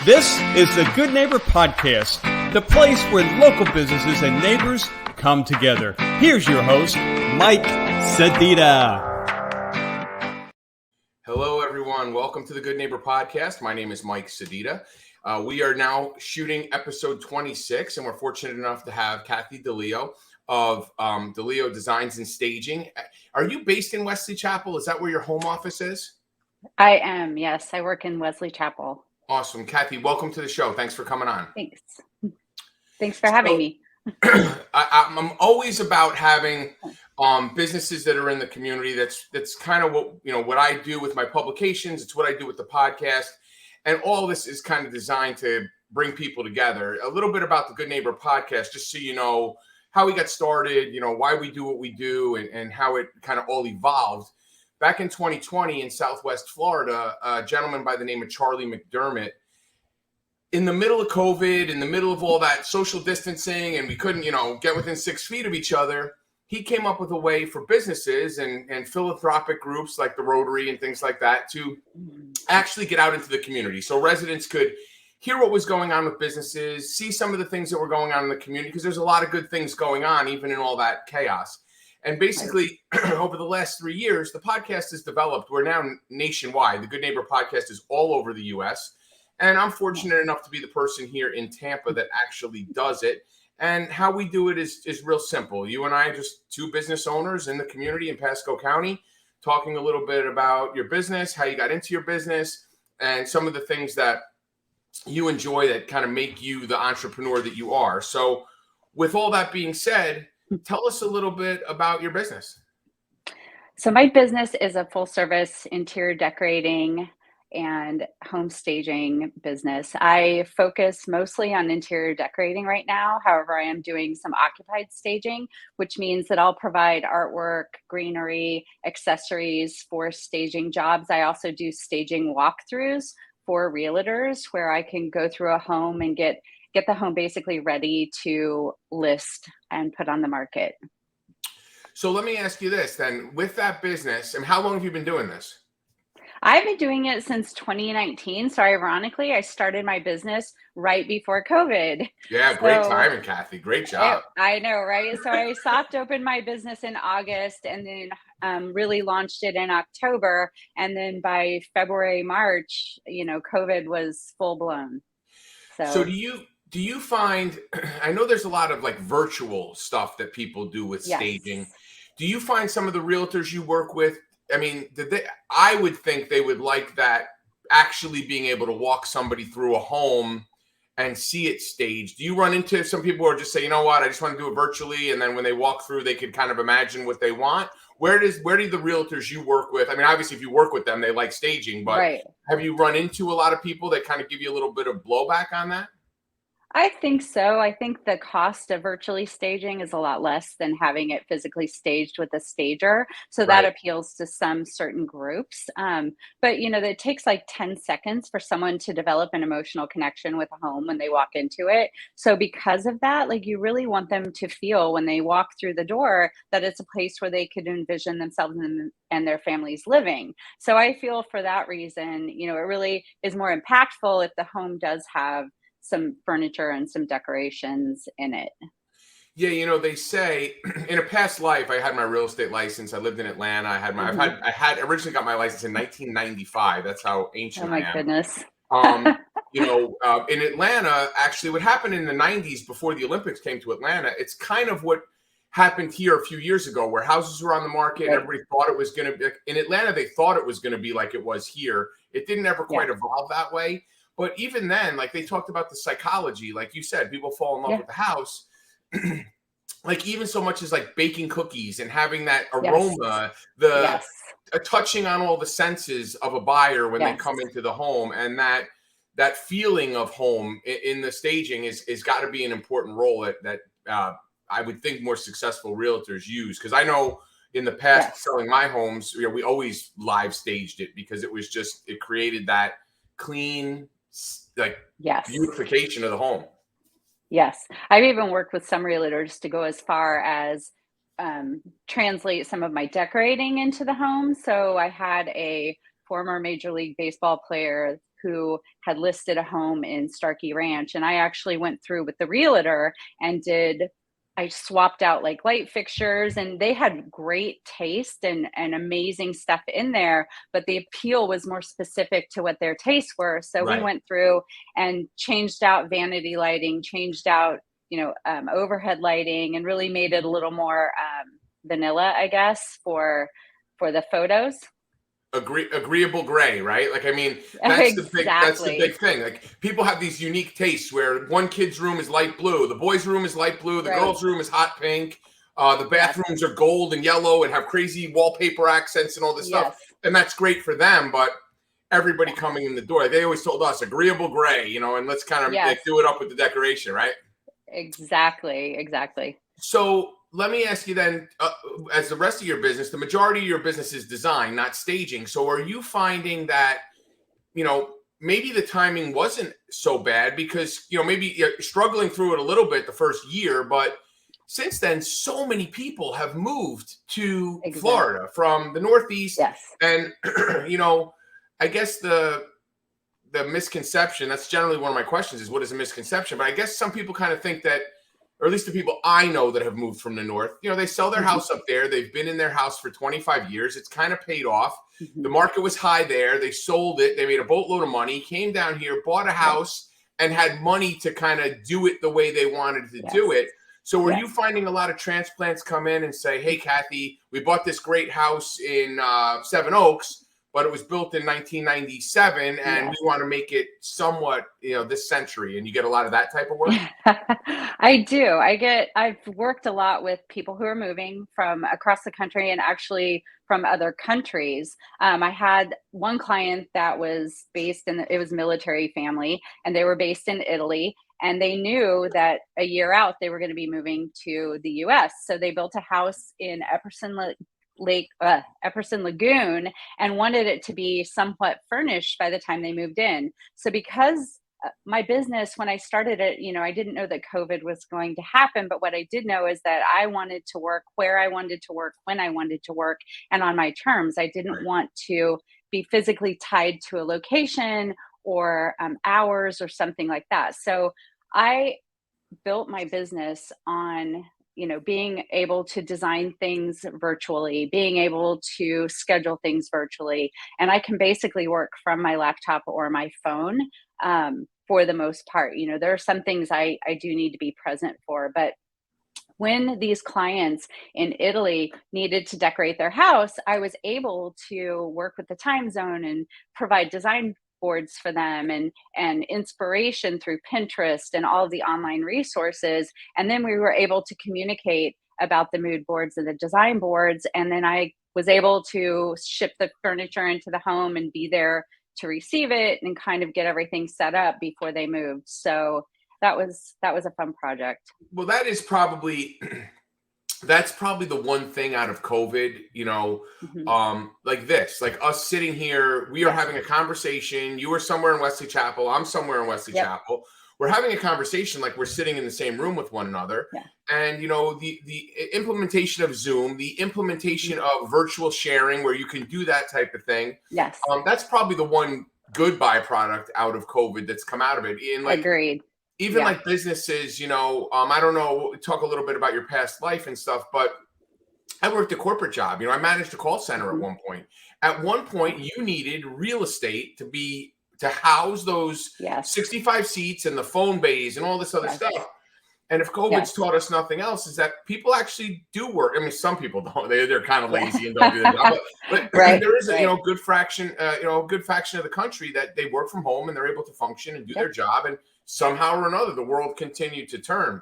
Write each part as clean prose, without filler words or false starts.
This is the Good Neighbor Podcast, the place where local businesses and neighbors come together. Here's your host, Mike Sedita. Hello, everyone. Welcome to the Good Neighbor Podcast. My name is Mike Sedita. We are now shooting episode 26, and we're fortunate enough to have Cathy DeLeo of DeLeo Designs and Staging. Are you based in Wesley Chapel? Is that where your home office is? I am, yes. I work in Wesley Chapel. Awesome. Cathy, welcome to the show. Thanks for coming on. Thanks. Thanks for having me. I'm always about having businesses that are in the community. That's kind of what I do with my publications. It's what I do with the podcast. And all this is kind of designed to bring people together. A little bit about the Good Neighbor Podcast, just so you know how we got started, why we do what we do, and how it kind of all evolved. Back in 2020 in Southwest Florida, a gentleman by the name of Charlie McDermott, in the middle of COVID, in the middle of all that social distancing, and we couldn't, get within 6 feet of each other, he came up with a way for businesses and philanthropic groups like the Rotary and things like that to actually get out into the community. So residents could hear what was going on with businesses, see some of the things that were going on in the community, because there's a lot of good things going on, even in all that chaos. And basically, over the last 3 years, the podcast has developed. We're now nationwide. The Good Neighbor Podcast is all over the U.S., and I'm fortunate enough to be the person here in Tampa that actually does it. And how we do it is real simple. You and I are just two business owners in the community in Pasco County, talking a little bit about your business, how you got into your business, and some of the things that you enjoy that kind of make you the entrepreneur that you are. So with all that being said, tell us a little bit about your business. So my business is a full service interior decorating and home staging business. I focus mostly on interior decorating right now. However, I am doing some occupied staging, which means that I'll provide artwork, greenery, accessories for staging jobs. I also do staging walkthroughs for realtors where I can go through a home and get the home basically ready to list and put on the market. So let me ask you this then, with that business, and how long have you been doing this? I've been doing it since 2019. So ironically, I started my business right before COVID. Yeah, great timing, Cathy. Great job. I know, right? So I soft opened my business in August and then really launched it in October. And then by February, March, COVID was full blown. So do you find, I know there's a lot of like virtual stuff that people do with staging. Do you find some of the realtors you work with, I mean, I would think they would like that, actually being able to walk somebody through a home and see it staged. Do you run into some people who are just say, you know what, I just want to do it virtually, and then when they walk through, they can kind of imagine what they want? Where do the realtors you work with, I mean, obviously if you work with them, they like staging, but Have you run into a lot of people that kind of give you a little bit of blowback on that? I think so. I think the cost of virtually staging is a lot less than having it physically staged with a stager. So that appeals to some certain groups. But, it takes like 10 seconds for someone to develop an emotional connection with a home when they walk into it. So because of that, like you really want them to feel when they walk through the door that it's a place where they could envision themselves and their families living. So I feel for that reason, it really is more impactful if the home does have some furniture and some decorations in it. Yeah, they say in a past life, I had my real estate license. I lived in Atlanta. I had originally got my license in 1995. That's how ancient I am. Oh my goodness. In Atlanta, actually, what happened in the 90s before the Olympics came to Atlanta, it's kind of what happened here a few years ago, where houses were on the market. Right. Everybody thought it was going to be in Atlanta. They thought it was going to be like it was here. It didn't ever quite evolve that way. But even then, like they talked about the psychology, like you said, people fall in love with the house. Like even so much as like baking cookies and having that aroma, touching on all the senses of a buyer when they come into the home, and that feeling of home in the staging is got to be an important role that I would think more successful realtors use. Because I know in the past selling my homes, we always live staged it because it created that clean, beautification of the home. Yes. I've even worked with some realtors to go as far as translate some of my decorating into the home. So I had a former Major League Baseball player who had listed a home in Starkey Ranch. And I actually went through with the realtor and I swapped out like light fixtures, and they had great taste and amazing stuff in there, but the appeal was more specific to what their tastes were. So we Right. went through and changed out vanity lighting, changed out, overhead lighting, and really made it a little more vanilla, I guess, for the photos. Agreeable gray, right? Like, I mean, that's the Exactly. big thing. Like, people have these unique tastes where one kid's room is light blue, the boys' room is light blue, the Right. girls' room is hot pink, the Yes. bathrooms are gold and yellow and have crazy wallpaper accents and all this stuff. Yes. And that's great for them, but everybody Yeah. coming in the door, they always told us agreeable gray, and let's kind of Yes. do it up with the decoration, right? Exactly. Exactly. So let me ask you then, as the rest of your business, the majority of your business is design, not staging. So are you finding that, maybe the timing wasn't so bad because, maybe you're struggling through it a little bit the first year, but since then, so many people have moved to Exactly. Florida from the Northeast. Yes. And, I guess the misconception, that's generally one of my questions is what is a misconception? But I guess some people kind of think that, or at least the people I know that have moved from the north, they sell their house up there. They've been in their house for 25 years. It's kind of paid off. The market was high there. They sold it. They made a boatload of money, came down here, bought a house, and had money to kind of do it the way they wanted to do it. So were you finding a lot of transplants come in and say, hey, Cathy, we bought this great house in Seven Oaks, but it was built in 1997 and we want to make it somewhat, this century. And you get a lot of that type of work? I do. I've worked a lot with people who are moving from across the country and actually from other countries. I had one client that was it was military family, and they were based in Italy. And they knew that a year out, they were going to be moving to the US. So they built a house in Epperson Lagoon, and wanted it to be somewhat furnished by the time they moved in. So because my business, when I started it, I didn't know that COVID was going to happen. But what I did know is that I wanted to work where I wanted to work, when I wanted to work, and on my terms. I didn't want to be physically tied to a location or hours or something like that. So I built my business on being able to design things virtually, being able to schedule things virtually. And I can basically work from my laptop or my phone for the most part. There are some things I do need to be present for, but when these clients in Italy needed to decorate their house, I was able to work with the time zone and provide design boards for them and inspiration through Pinterest and all of the online resources. And then we were able to communicate about the mood boards and the design boards. And then I was able to ship the furniture into the home and be there to receive it and kind of get everything set up before they moved. So that was a fun project. Well, that's probably the one thing out of COVID, like this, like us sitting here, we are having a conversation. You are somewhere in Wesley Chapel. I'm somewhere in Wesley Chapel. We're having a conversation like we're sitting in the same room with one another. Yeah. And, the implementation of Zoom, the implementation of virtual sharing where you can do that type of thing. Yes. That's probably the one good byproduct out of COVID that's come out of it. And Agreed. even like businesses, I don't know, talk a little bit about your past life and stuff, but I worked a corporate job. I managed a call center at one point. At one point, you needed real estate to house those 65 seats and the phone bays and all this other stuff. And if COVID's taught us nothing else, is that people actually do work. I mean, some people don't. They're kind of lazy and don't do their job. But there is a good fraction, a good faction of the country that they work from home and they're able to function and do their job. And somehow or another, the world continued to turn.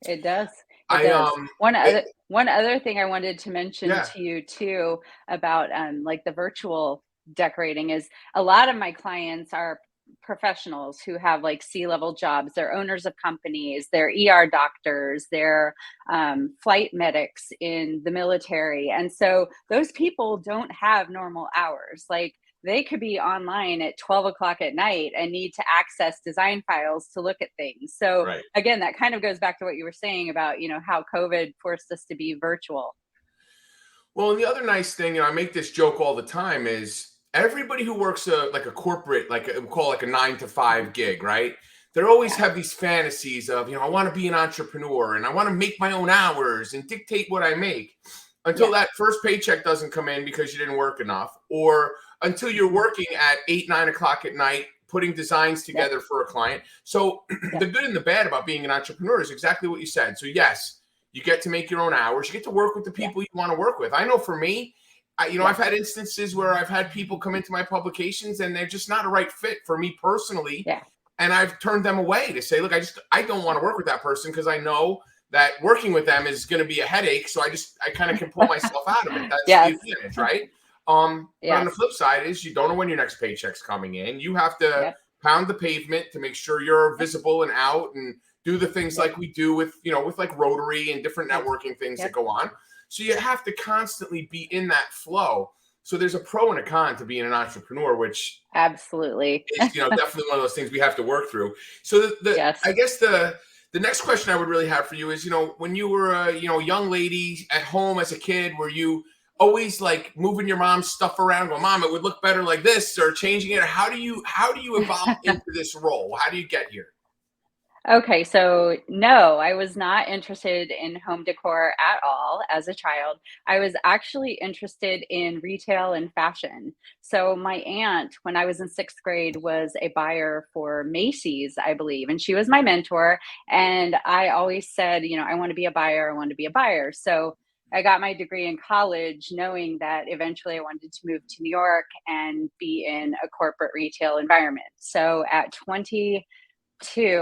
It does. It does. One other thing I wanted to mention to you too about like the virtual decorating is a lot of my clients are professionals who have like C-level jobs. They're owners of companies, they're ER doctors, they're flight medics in the military. And so those people don't have normal hours. Like they could be online at 12 o'clock at night and need to access design files to look at things. So again, that kind of goes back to what you were saying about, how COVID forced us to be virtual. Well, and the other nice thing, I make this joke all the time, is everybody who works like a corporate, we call like a 9 to 5 gig, right? They always Yeah. have these fantasies of, I want to be an entrepreneur and I want to make my own hours and dictate what I make until Yeah. that first paycheck doesn't come in because you didn't work enough, or until you're working at 8, 9 o'clock at night, putting designs together for a client. So the good and the bad about being an entrepreneur is exactly what you said. So yes, you get to make your own hours. You get to work with the people you want to work with. I know for me, I've had instances where I've had people come into my publications and they're just not a right fit for me personally. Yeah. And I've turned them away to say, look, I don't want to work with that person because I know that working with them is going to be a headache. So I kind of can pull myself out of it. That's the advantage, right? But on the flip side is you don't know when your next paycheck's coming in. You have to pound the pavement to make sure you're visible and out and do the things like we do with, with like Rotary and different networking things that go on. So you have to constantly be in that flow. So there's a pro and a con to being an entrepreneur, which absolutely is, definitely one of those things we have to work through. So I guess the next question I would really have for you is, when you were a, young lady at home as a kid, were you always like moving your mom's stuff around, going, Mom, it would look better like this, or changing it? How do you evolve into this role? How do you get here? Okay, so no, I was not interested in home decor at all as a child. I was actually interested in retail and fashion. So my aunt, when I was in sixth grade, was a buyer for Macy's, I believe, and she was my mentor. And I always said, I want to be a buyer. I want to be a buyer. So I got my degree in college knowing that eventually I wanted to move to New York and be in a corporate retail environment. So at 22,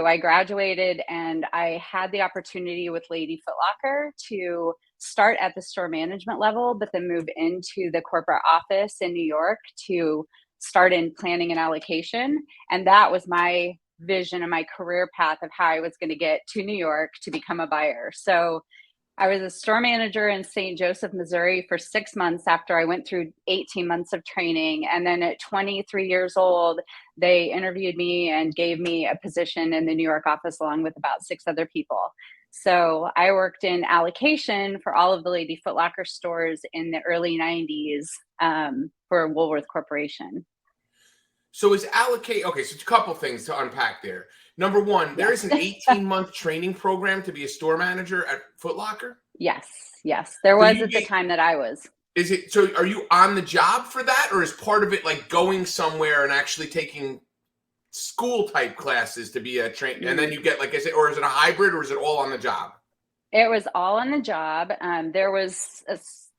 I graduated and I had the opportunity with Lady Foot Locker to start at the store management level, but then move into the corporate office in New York to start in planning and allocation. And that was my vision and my career path of how I was going to get to New York to become a buyer. So I was a store manager in St. Joseph, Missouri for 6 months after I went through 18 months of training. And then at 23 years old, they interviewed me and gave me a position in the New York office along with about 6 other people. So I worked in allocation for all of the Lady Foot Locker stores in the early 90s for Woolworth Corporation. So is allocate, okay, so it's a couple things to unpack there. Number one, there is an 18-month training program to be a store manager at Foot Locker? Yes. There was at the time that I was. Is it, so are you on the job for that, or is part of it like going somewhere and actually taking school type classes to be a train, and then you get like, is it a hybrid, or is it all on the job? It was all on the job. There was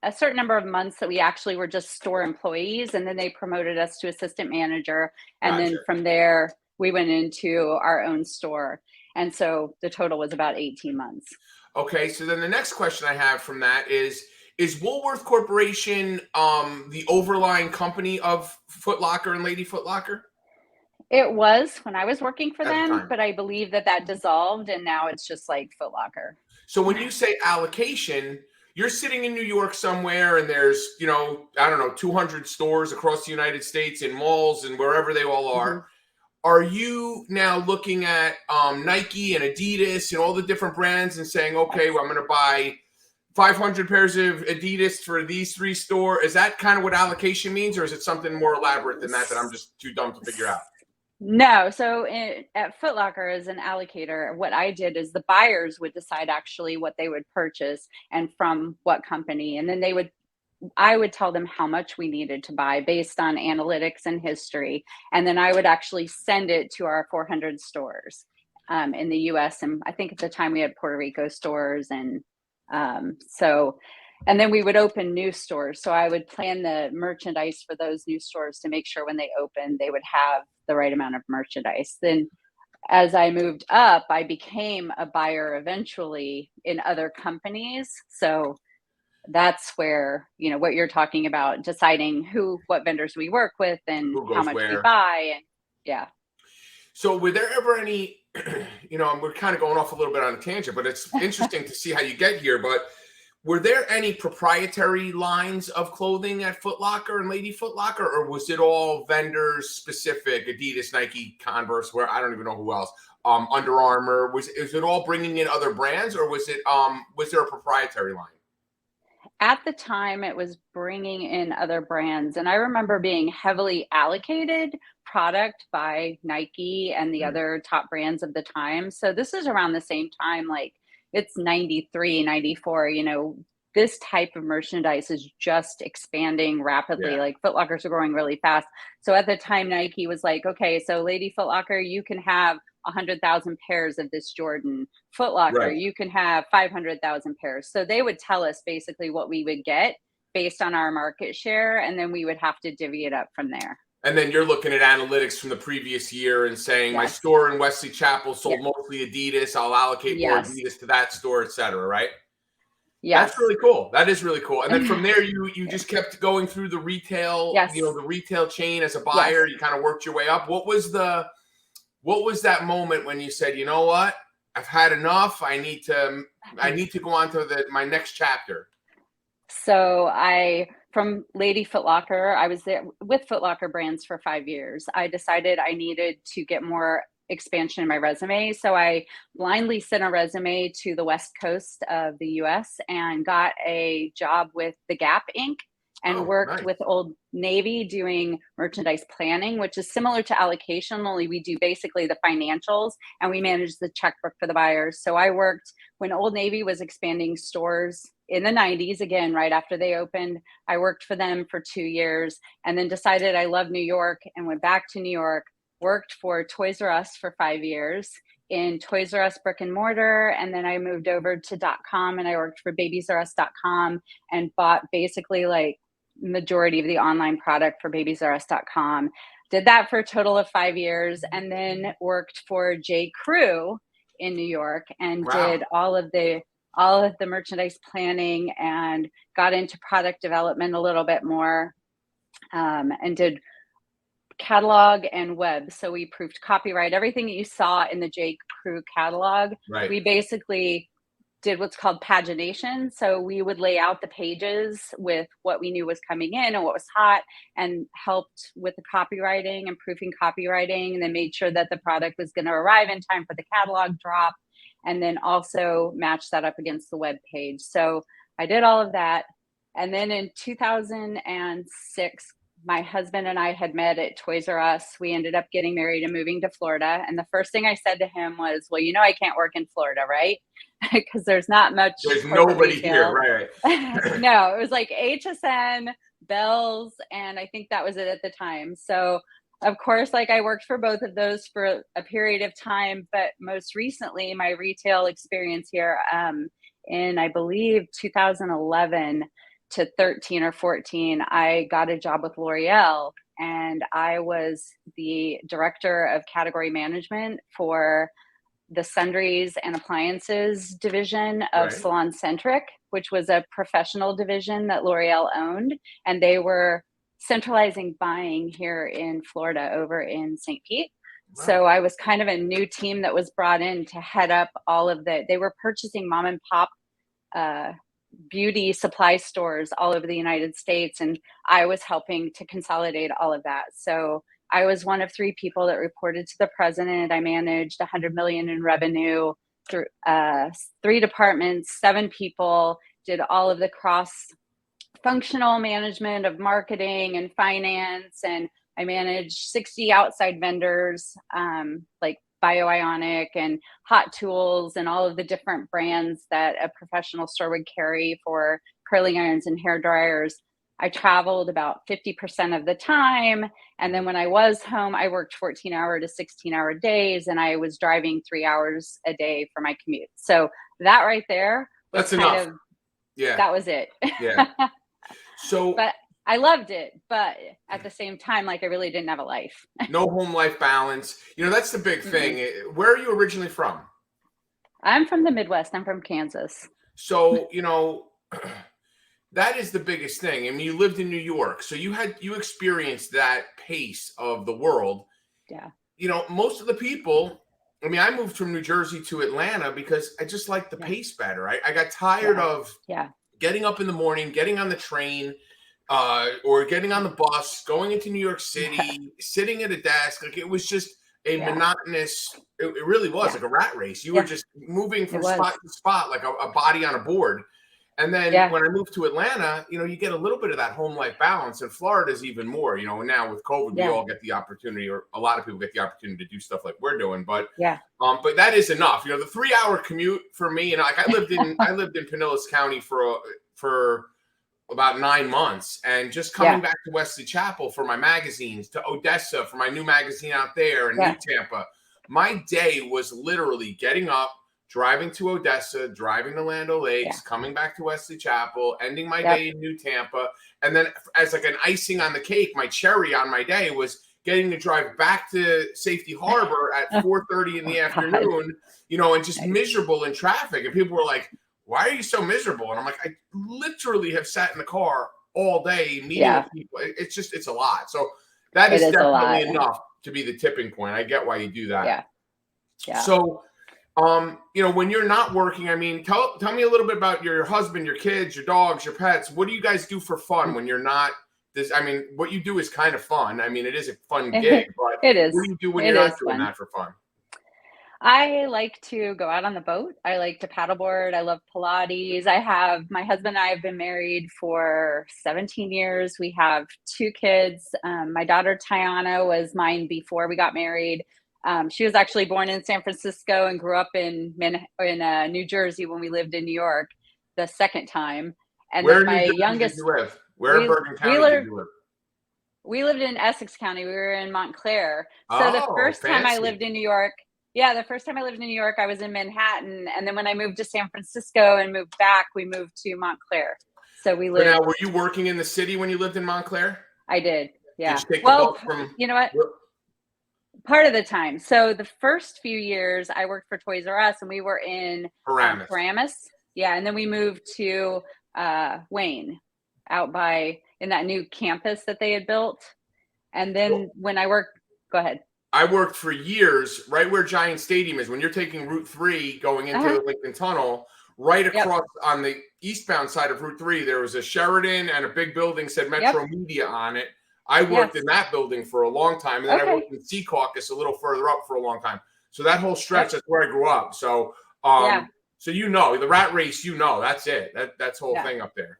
a certain number of months that we actually were just store employees, and then they promoted us to assistant manager. And then from there, we went into our own store. And so the total was about 18 months. Okay. So then the next question I have from that is Woolworth Corporation the overlying company of Foot Locker and Lady Foot Locker? It was when I was working for them, but I believe that dissolved, and now it's just like Foot Locker. So when you say allocation, you're sitting in New York somewhere and there's, 200 stores across the United States in malls and wherever they all are. Mm-hmm. Are you now looking at Nike and Adidas and all the different brands and saying, okay, well, I'm going to buy 500 pairs of Adidas for these 3 stores? Is that kind of what allocation means, or is it something more elaborate than that I'm just too dumb to figure out? No. So at Foot Locker as an allocator, what I did is the buyers would decide actually what they would purchase and from what company. And then I would tell them how much we needed to buy based on analytics and history. And then I would actually send it to our 400 stores in the US. And I think at the time we had Puerto Rico stores. And and then we would open new stores. So I would plan the merchandise for those new stores to make sure when they opened, they would have the right amount of merchandise. Then as I moved up, I became a buyer eventually in other companies. So that's where, what you're talking about, deciding what vendors we work with and how much we buy. And yeah. So were there ever any, we're kind of going off a little bit on a tangent, but it's interesting to see how you get here. But were there any proprietary lines of clothing at Foot Locker and Lady Foot Locker, or was it all vendors specific, Adidas, Nike, Converse, where I don't even know who else, Under Armour? Is it all bringing in other brands, or was there a proprietary line? at the time, it was bringing in other brands, and I remember being heavily allocated product by Nike and the Mm. other top brands of the time. So this is around the same time, like, it's 93, 94. This type of merchandise is just expanding rapidly, Yeah. like, Foot Lockers are growing really fast. So at the time, Nike was like, "Okay, so Lady Foot Locker, you can have 100,000 pairs of this Jordan. Foot Locker, Right. you can have 500,000 pairs." So they would tell us basically what we would get based on our market share, and then we would have to divvy it up from there. And then you're looking at analytics from the previous year and saying, my Yes. store in Wesley Chapel Yeah. sold mostly Adidas. I'll allocate more Yes. Adidas to that store, et cetera, right? That's Yes. really cool. That is really cool. And then from there, you just kept going through the retail, Yes. the retail chain as a Yes. buyer. You kind of worked your way up. What was that moment when you said, you know what? I've had enough. I need to go on to my next chapter. So from Lady Foot Locker, I was there with Foot Locker brands for 5 years. I decided I needed to get more expansion in my resume. So I blindly sent a resume to the West Coast of the US and got a job with the Gap Inc. and Oh, worked nice. with Old Navy doing merchandise planning, which is similar to allocation, only we do basically the financials and we manage the checkbook for the buyers. So I worked when Old Navy was expanding stores in the 90s, again, right after they opened. I worked for them for 2 years and then decided I loved New York and went back to New York, worked for Toys R Us for 5 years in Toys R Us brick and mortar. And then I moved over to .com and I worked for babiesrus.com and bought basically like majority of the online product for babiesrus.com. Did that for a total of 5 years and then worked for J. Crew in New York and Wow. did all of the merchandise planning and got into product development a little bit more, and did catalog and web. So we proved copyright, everything that you saw in the J. Crew catalog. Right. We basically did what's called pagination. So we would lay out the pages with what we knew was coming in and what was hot and helped with the copywriting and proofing copywriting, and then made sure that the product was going to arrive in time for the catalog drop, and then also match that up against the web page. So I did all of that. And then in 2006, my husband and I had met at Toys R Us. We ended up getting married and moving to Florida. And the first thing I said to him was, "Well, I can't work in Florida, right?" Because there's not much. There's nobody retail here, right? No, it was like HSN, Bells, and I think that was it at the time. So of course, like, I worked for both of those for a period of time, but most recently my retail experience here, in I believe 2011 to 13 or 14, I got a job with L'Oreal and I was the director of category management for the sundries and appliances division of Right. Salon Centric, which was a professional division that L'Oreal owned. And they were centralizing buying here in Florida over in St. Pete. Wow. So I was kind of a new team that was brought in to head up all of they were purchasing mom and pop beauty supply stores all over the United States. And I was helping to consolidate all of that. So I was one of 3 people that reported to the president. I managed 100 million in revenue through 3 departments, 7 people, did all of the cross functional management of marketing and finance. And I managed 60 outside vendors, like BioIonic and Hot Tools and all of the different brands that a professional store would carry for curling irons and hair dryers. I traveled about 50% of the time. And then when I was home, I worked 14-hour to 16-hour days, and I was driving 3 hours a day for my commute. So that right there was That's enough. Yeah. That was it. Yeah. So, but I loved it. But at the same time, like, I really didn't have a life. no home life balance. That's the big thing. Where are you originally from? I'm from the Midwest. I'm from Kansas. So, that is the biggest thing. I mean, you lived in New York, so you experienced that pace of the world. Yeah. Most of the people, I mean, I moved from New Jersey to Atlanta because I just like the pace better. I got tired of getting up in the morning, getting on the train, or getting on the bus, going into New York City, sitting at a desk. Like, it was just a monotonous, it really was like a rat race. You were just moving from spot to spot like a body on a board. And then Yeah. when I moved to Atlanta, you get a little bit of that home life balance, and Florida's even more, and now with COVID, we Yeah. all get the opportunity, or a lot of people get the opportunity to do stuff like we're doing. But Yeah. but that is enough. The 3-hour commute for me, like I lived in Pinellas County for about 9 months, and just coming back to Wesley Chapel for my magazines, to Odessa for my new magazine out there, and New Tampa, my day was literally getting up, driving to Odessa, driving to Land O'Lakes, coming back to Wesley Chapel, ending my day in New Tampa. And then as like an icing on the cake, my cherry on my day was getting to drive back to Safety Harbor at 4:30 in the afternoon, and just miserable in traffic. And people were like, why are you so miserable? And I'm like, I literally have sat in the car all day meeting with people. It's a lot. So that is definitely enough to be the tipping point. I get why you do that. Yeah. Yeah. So when you're not working, I mean, tell me a little bit about your husband, your kids, your dogs, your pets. What do you guys do for fun when you're not what you do is kind of fun. I mean, it is a fun gig, but it is. What do you do when you're not doing that for fun? I like to go out on the boat. I like to paddleboard. I love Pilates. My husband and I have been married for 17 years. We have 2 kids. My daughter Tiana was mine before we got married. She was actually born in San Francisco and grew up in New Jersey when we lived in New York the second time. And Where then my youngest, did you live? Where in Bergen County did you live? We lived in Essex County. We were in Montclair. So the first time I lived in New York, I was in Manhattan. And then when I moved to San Francisco and moved back, we moved to Montclair. So we lived. But now, were you working in the city when you lived in Montclair? I did. Yeah. Did you take the boat from? You know what? Part of the time. So the first few years I worked for Toys R Us, and we were in Paramus. Yeah. And then we moved to Wayne, out in that new campus that they had built. And then when I worked, go ahead. I worked for years right where Giant Stadium is. When you're taking Route 3 going into the Lincoln Tunnel, right across on the eastbound side of Route 3, there was a Sheridan and a big building said Metro Media on it. I worked in that building for a long time. And then I worked in Sea Caucus a little further up for a long time. So that whole stretch, that's where I grew up. So, so the rat race, that's it. That's the whole thing up there.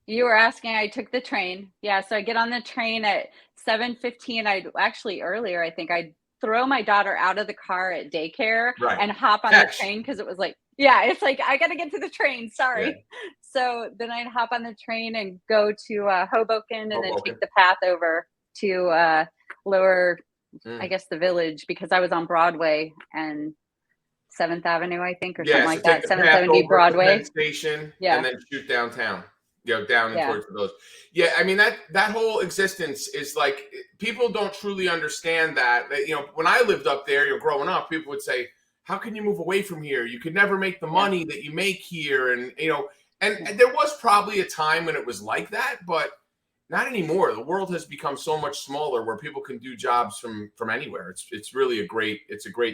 You were asking, I took the train. Yeah. So I get on the train at 7:15. Earlier, I think I'd throw my daughter out of the car at daycare and hop on the train. Cause it was like, it's like, I got to get to the train. Sorry. Yeah. So then I'd hop on the train and go to Hoboken and then take the path over to lower, I guess, the Village, because I was on Broadway and 7th Avenue, I think, or something like that. 770 Broadway. Station, and then shoot downtown. Down and towards the Village. Yeah, I mean, that whole existence is like, people don't truly understand that. When I lived up there, growing up, people would say, how can you move away from here? You could never make the money that you make here. And, and there was probably a time when it was like that, but not anymore. The world has become so much smaller where people can do jobs from anywhere. It's really a great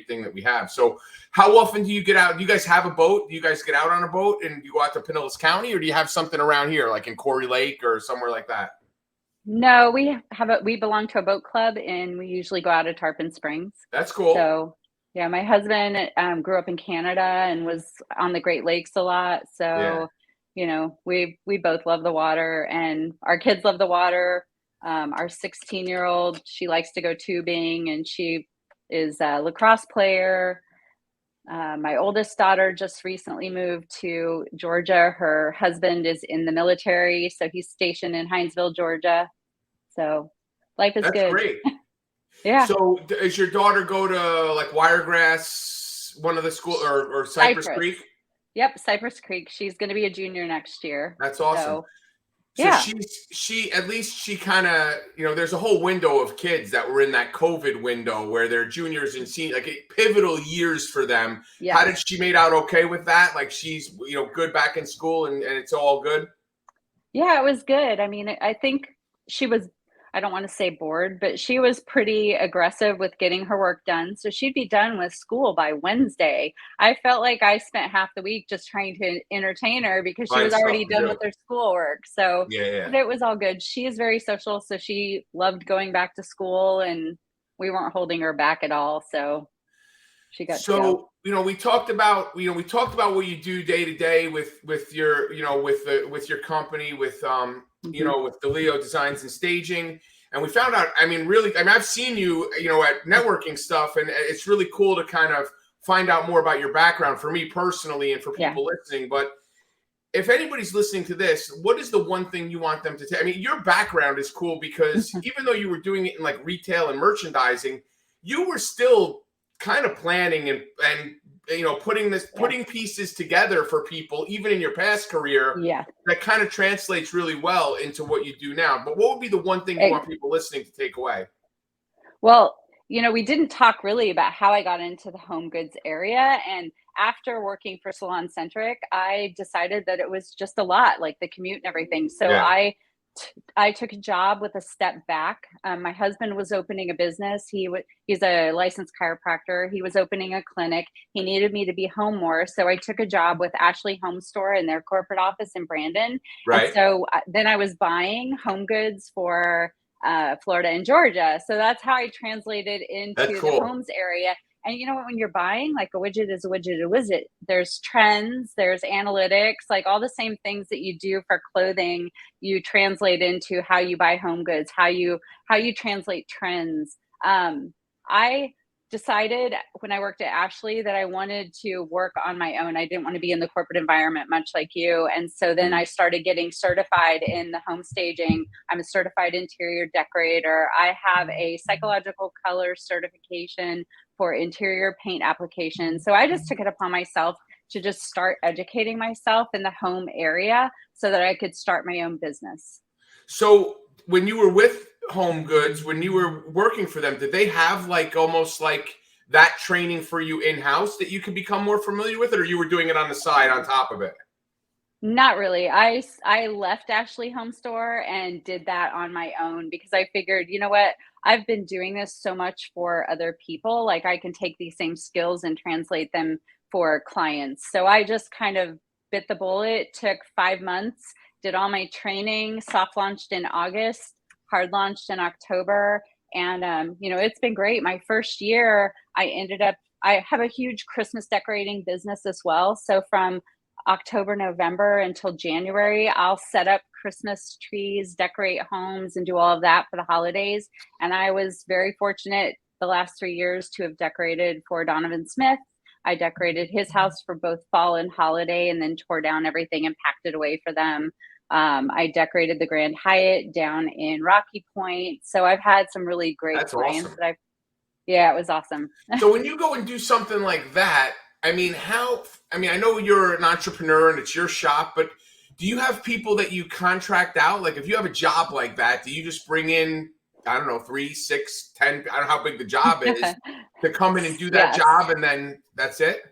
thing that we have. So how often do you get out? Do you guys have a boat? Do you guys get out on a boat and you go out to Pinellas County, or do you have something around here, like in Corey Lake or somewhere like that? No, we belong to a boat club, and we usually go out to Tarpon Springs. That's cool. So yeah, my husband grew up in Canada and was on the Great Lakes a lot. So we both love the water, and our kids love the water. Our 16-year-old, she likes to go tubing, and she is a lacrosse player. My oldest daughter just recently moved to Georgia. Her husband is in the military, so he's stationed in Hinesville, Georgia. So life is good. That's great. Yeah. So does your daughter go to like Wiregrass, one of the school, or Cypress Creek? Yep, Cypress Creek. She's going to be a junior next year. That's awesome. So she at least she kind of, there's a whole window of kids that were in that COVID window where they're juniors and seniors, like pivotal years for them. Yes. How did she made out okay with that? Like she's, good back in school and it's all good? Yeah, it was good. I mean, I think she was, I don't want to say bored, but she was pretty aggressive with getting her work done. So she'd be done with school by Wednesday. I felt like I spent half the week just trying to entertain her because she was already done with her schoolwork. So it was all good. She is very social. So she loved going back to school, and we weren't holding her back at all. So she got to go. So, we talked about what you do day to day with your, with your company, with, with the Leo Designs and Staging. And we found out, really, I've seen you, at networking stuff, and it's really cool to kind of find out more about your background for me personally and for people listening. But if anybody's listening to this, what is the one thing you want them to take? Your background is cool because even though you were doing it in like retail and merchandising, you were still kind of planning and putting pieces together for people, even in your past career. Yeah. That kind of translates really well into what you do now. But what would be the one thing you want people listening to take away? Well, we didn't talk really about how I got into the home goods area. And after working for Salon Centric, I decided that it was just a lot, like the commute and everything. So I took a job with a step back. My husband was opening a business. He's a licensed chiropractor. He was opening a clinic. He needed me to be home more. So I took a job with Ashley Home Store in their corporate office in Brandon. Right. And so then I was buying home goods for Florida and Georgia. So that's how I translated into the homes area. And when you're buying, like, a widget is a widget, a widget. There's trends, there's analytics, like all the same things that you do for clothing, you translate into how you buy home goods, how you translate trends. I decided when I worked at Ashley that I wanted to work on my own. I didn't want to be in the corporate environment, much like you. And so then I started getting certified in the home staging. I'm a certified interior decorator. I have a psychological color certification for interior paint application. So I just took it upon myself to just start educating myself in the home area so that I could start my own business. So when you were with Home Goods, when you were working for them, did they have like almost like that training for you in-house that you could become more familiar with it, or you were doing it on the side on top of it? Not really. I left Ashley Home Store and did that on my own because I figured, you know what? I've been doing this so much for other people. Like, I can take these same skills and translate them for clients. So I just kind of bit the bullet, took 5 months, did all my training, soft launched in August, hard launched in October. And, it's been great. My first year, I have a huge Christmas decorating business as well. So from October, November until January, I'll set up Christmas trees, decorate homes, and do all of that for the holidays. And I was very fortunate the last 3 years to have decorated for Donovan Smith. I decorated his house for both fall and holiday, and then tore down everything and packed it away for them. I decorated the Grand Hyatt down in Rocky Point. So I've had some really great clients. Awesome. It was awesome. So when you go and do something like that, I know you're an entrepreneur and it's your shop, but do you have people that you contract out? Like, if you have a job like that, do you just bring in, 3, 6, 10, I don't know how big the job is, to come in and do that job, and then that's it?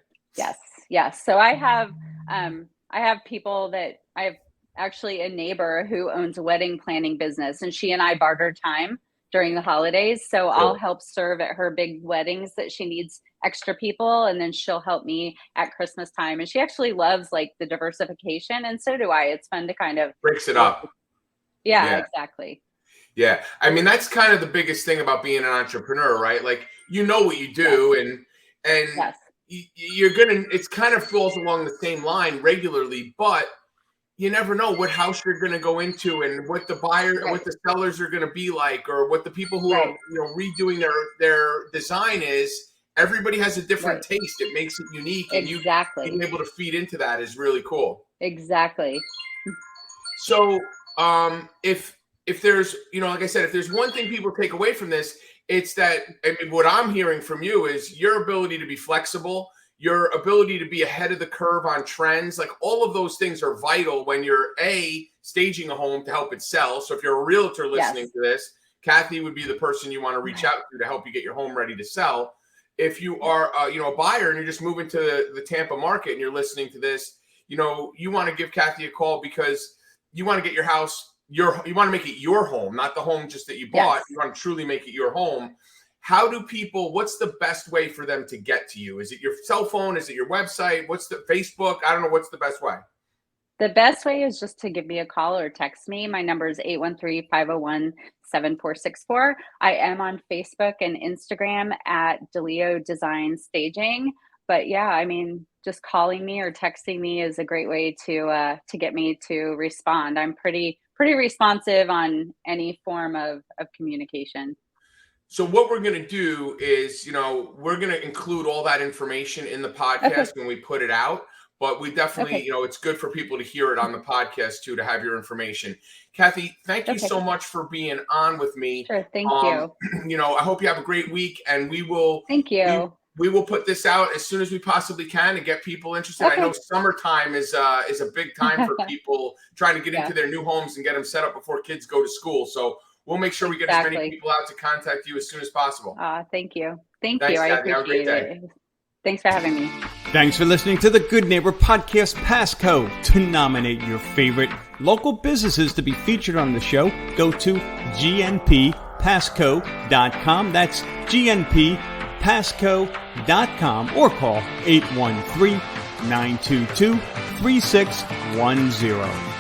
Yes. So I have people that I have. Actually, a neighbor who owns a wedding planning business, and she and I barter time during the holidays. So I'll help serve at her big weddings that she needs extra people, and then she'll help me at Christmas time. And she actually loves like the diversification, and so do I. It's fun to kind of breaks it up. Yeah, exactly. Yeah. That's kind of the biggest thing about being an entrepreneur, right? Like, what you do, and you're it kind of falls along the same line regularly, but you never know what house you're going to go into and what the what the sellers are going to be like, or what the people who are redoing their design is. Everybody has a different taste. It makes it unique, and you being able to feed into that is really cool. Exactly. So if there's, like I said, if there's one thing people take away from this, it's that, what I'm hearing from you is your ability to be flexible, your ability to be ahead of the curve on trends. Like, all of those things are vital when you're staging a home to help it sell. So if you're a realtor listening to this, Cathy would be the person you want to reach out to help you get your home ready to sell. If you are a buyer and you're just moving to the Tampa market and you're listening to this, you want to give Cathy a call because you want to get your house, you want to make it your home, not the home just that you bought. You want to truly make it your home. What's the best way for them to get to you? Is it your cell phone? Is it your website? What's the Facebook? I don't know. What's the best way? The best way is just to give me a call or text me. My number is 813-501-7464. I am on Facebook and Instagram at DeLeo Design Staging. But yeah, I mean, just calling me or texting me is a great way to get me to respond. I'm pretty responsive on any form of communication. So what we're going to do is, we're going to include all that information in the podcast Okay. when we put it out. But we definitely, Okay. It's good for people to hear it on the podcast too, to have your information. Cathy, thank you Okay. so much for being on with me. Sure. Thank you. I hope you have a great week, and we will. Thank you. We will put this out as soon as we possibly can to get people interested. Okay. I know summertime is a big time for people trying to get into their new homes and get them set up before kids go to school. So we'll make sure we get as many people out to contact you as soon as possible. Thank you. Thanks, Cathy. I Have a great appreciate it. Thanks for having me. Thanks for listening to the Good Neighbor Podcast Passcode. To nominate your favorite local businesses to be featured on the show, go to gnppasco.com. That's gnppasco.com, or call 813-922-3610.